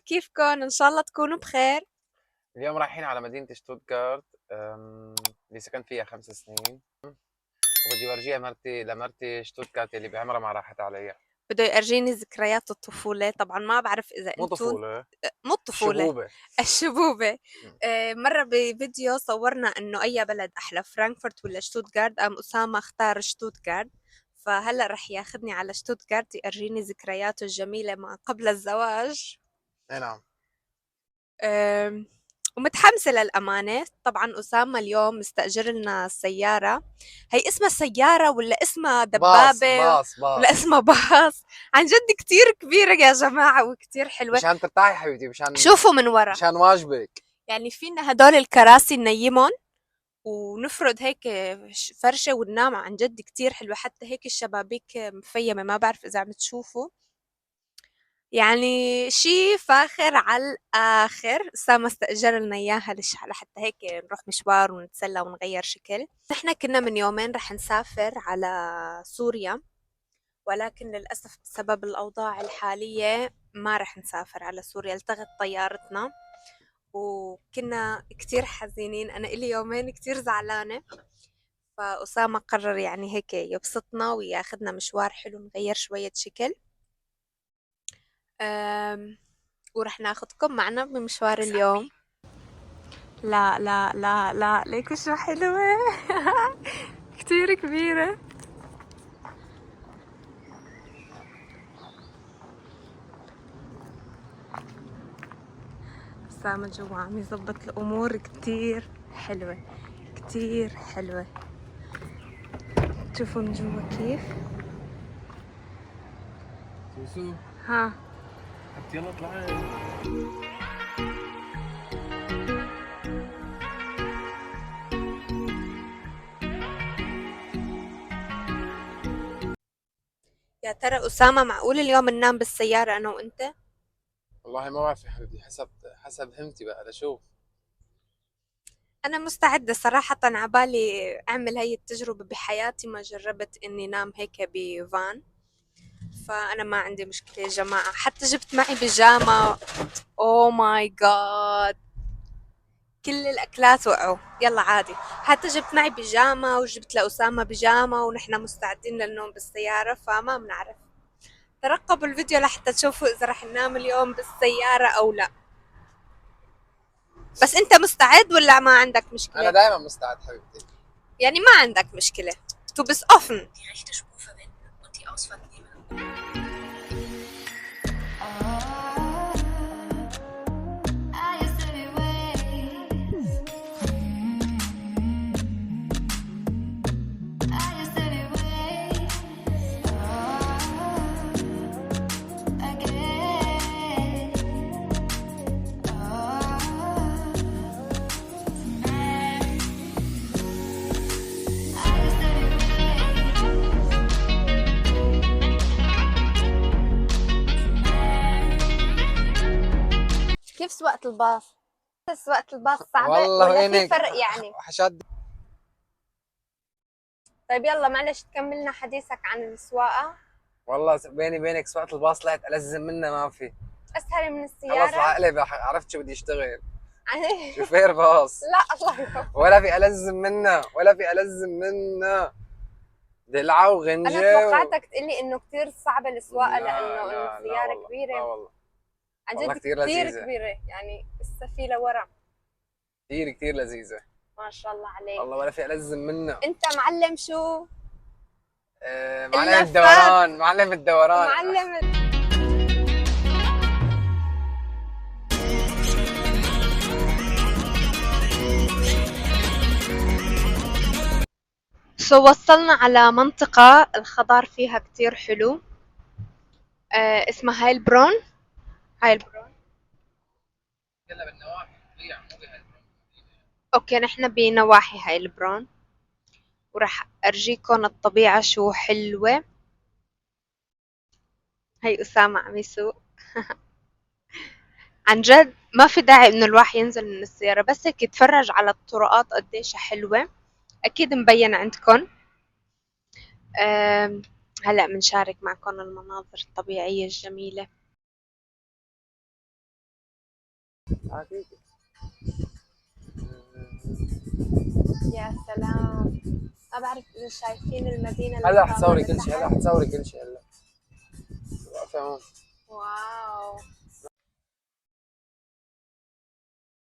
كيفكن؟ إن شاء الله تكونوا بخير. اليوم رايحين على مدينة شتوتغارت اللي سكنت فيها 5 سنين، وبدي ورجيها لمرتي شتوتغارت اللي بعمرها ما راحت عليها. بده يرجيني ذكريات الطفولة، طبعا ما بعرف إذا مو أنتم طفولة، مو الطفولة، الشبوبة. الشبوبة. مم. مرة بفيديو صورنا إنه أي بلد أحلى، فرانكفورت ولا شتوتغارت، قام أسامة اختار شتوتغارت، فهلأ رح ياخدني على شتوتغارت يرجيني ذكرياته الجميلة ما قبل الزواج. اي نعم. آمم، ومتحمسة للأمانة. طبعًا أسامة اليوم مستأجر لنا سيارة، هي اسمها سيارة والّا اسمها باص دبابة باص والّا باص. اسمها باص؟ عن جد كتير كبيرة يا جماعة وكتير حلوة. مشان ترتاحي حبيبتي، شوفوا من ورا، مشان واجبك. يعني فينا هدول الكراسي ننيمهم ونفرد هيك فرشة وننام. عن جد كتير حلوة، حتى هيك الشبابيك مفيمة، ما بعرف إذا عم تشوفوا. يعني شي فاخر على الآخر. أسامة استأجر لنا إياها لحتى هيك نروح مشوار ونتسلى ونغير شكل. نحن كنا من يومين رح نسافر على سوريا، ولكن للأسف بسبب الأوضاع الحالية ما رح نسافر على سوريا، التغت طيارتنا وكنا كتير حزينين. أنا إلي يومين كتير زعلانة، فأسامة قرر يعني هيك يبسطنا وياخدنا مشوار حلو نغير شوية شكل. أم ورح ناخدكم معنا بمشوار اليوم. لا لا لا لا، ليكوا شو حلوة. كتير كبيرة. أسامة جوا عم يظبط الأمور، كتير حلوة كتير حلوة. تشوفوا من جوا كيف. سوسو، ها، يلا اطلعي. يا ترى أسامة معقول اليوم ننام بالسيارة أنا وأنت؟ والله ما بعرف يا حبيبتي، حسب همتي بقى لشوف. أنا مستعدة صراحة، عبالي أعمل هاي التجربة بحياتي، ما جربت إني نام هيك بفان، فأنا ما عندي مشكلة يا جماعة. حتى جبت معي بيجامة. أوه ماي جاد، كل الأكلات وقعوا، يلا عادي. حتى جبت معي بيجامة وجبت لأسامة بيجامة ونحن مستعدين للنوم بالسيارة، فما بنعرف. ترقبوا الفيديو لحتى تشوفوا إذا رح ننام اليوم بالسيارة أو لا. بس أنت مستعد ولا ما عندك انا مشكلة؟ دائما مستعد حبيبتي. يعني ما عندك مشكلة. Du bist offen. كيف سواقة الباص؟ سواقة الباص صعبة والله ولا في وينك فرق يعني؟ حشد. طيب يلا معلش تكملنا حديثك عن السواقة. والله بيني بينك سواقة الباص طلعت ألزم منها ما في. أسهل من خلص السيارة؟ العقلة عرفت شو بدي اشتغل. شوفير باص. لا الله يوفقك. ولا في ألزم منها، ولا في ألزم منها. دلعة أنا وغنجة توقعتك تقولي إنه كتير صعبة السواقة لا لأنه لا لا السيارة والله، لا كبيرة. والله. عن والله جد كتير كتير لذيذة. كبيرة، يعني لسه في لورا. كتير كتير لذيذة. ما شاء الله عليك. والله ولا في ألزم منها. أنت معلم شو؟ معلم اللفات. الدوران، معلم الدوران. معلم. وصلنا على منطقة الخضار فيها كتير حلو. اسمها هايلبرون. هايلبرون. يلا بالنواحي طبيعة مو بهالبرون. اوكي نحن بنواحي هايلبرون، وراح ارجيكم الطبيعة شو حلوة. هي أسامة عم يسوق. عن جد ما في داعي انه الواحد ينزل من السيارة، بس هيك يتفرج على الطرقات قديش حلوة. اكيد مبين عندكم. هلأ بنشارك معكم المناظر الطبيعية الجميلة. أكيد. يا سلام. ما بعرف إذا شايفين المدينة اللي هلا قدامنا حتصوري من كل شيء، هلا تحت. حتصوري كل شيء هلا. واقفة هون. واو.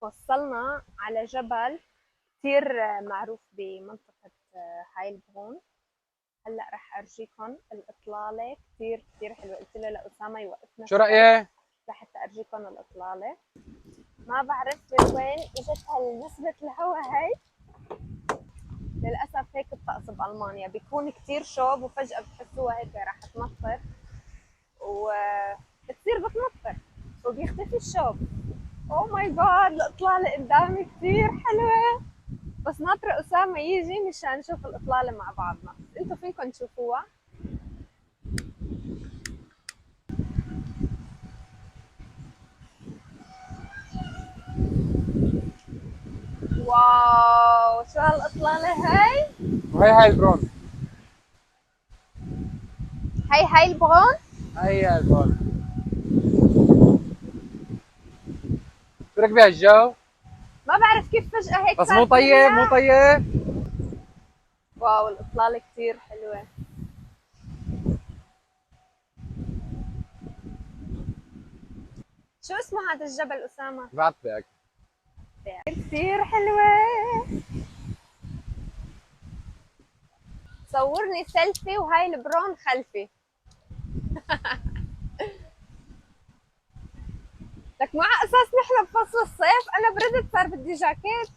وصلنا على جبل كتير معروف بمنطقة هايلبرون. هلا رح ارجيكم الاطلالة كتير كتير حلوة. قلت له لأسامة يوقفنا شو شوي رأيك؟ لحتى ارجيكم الاطلالة. ما بعرف من وين اجت هالنسبة الهواء هاي. للأسف هيك الطقس بألمانيا بيكون كتير شوب وفجأة بتحسوها هيك رح تمطر وبتصير بتمطر وبيختفي الشوب. او ماي جاد الإطلالة قدامي كتير حلوة. بس ناطرة أسامة يجي مشان نشوف الإطلالة مع بعضنا. انتوا فيكم تشوفوها. واو شو هالإطلالة هاي. وهي البرون. هاي البغون. هي البرون. شو رأيك بهالجو؟ ما بعرف كيف فجأة هيك بس صار مو في طيب، مو رياح. طيب. واو الإطلالة كتير حلوة. شو اسمه هذا الجبل أسامة؟ بعتبك. كتير حلوة. صورني سيلفي وهاي البرون خلفي. لك مع أساس نحن بفصل الصيف أنا بردت صار بدي جاكيت.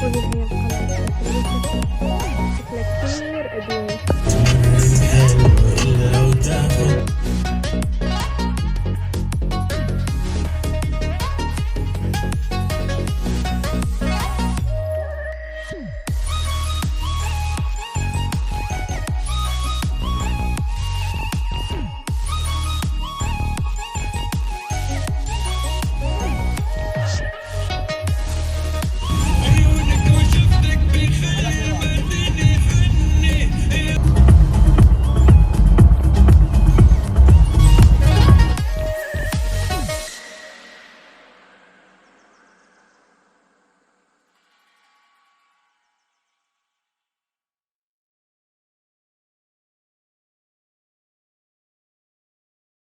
شوفي هي القلعة شكلها كتير قديمة.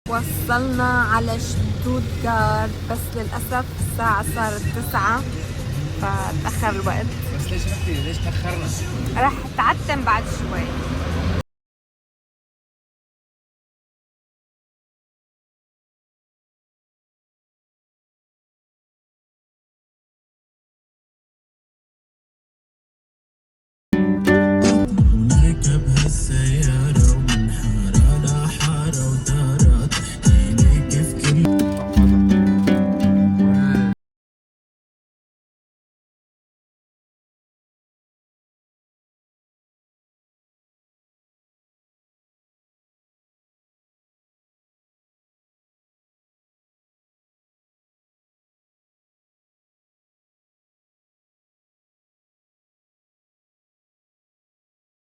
وصلنا على شتوتغارت بس للأسف الساعة صارت 9 فتأخر الوقت. بس ليش رحتي؟ ليش تأخرنا؟ رح تعتم بعد شوي.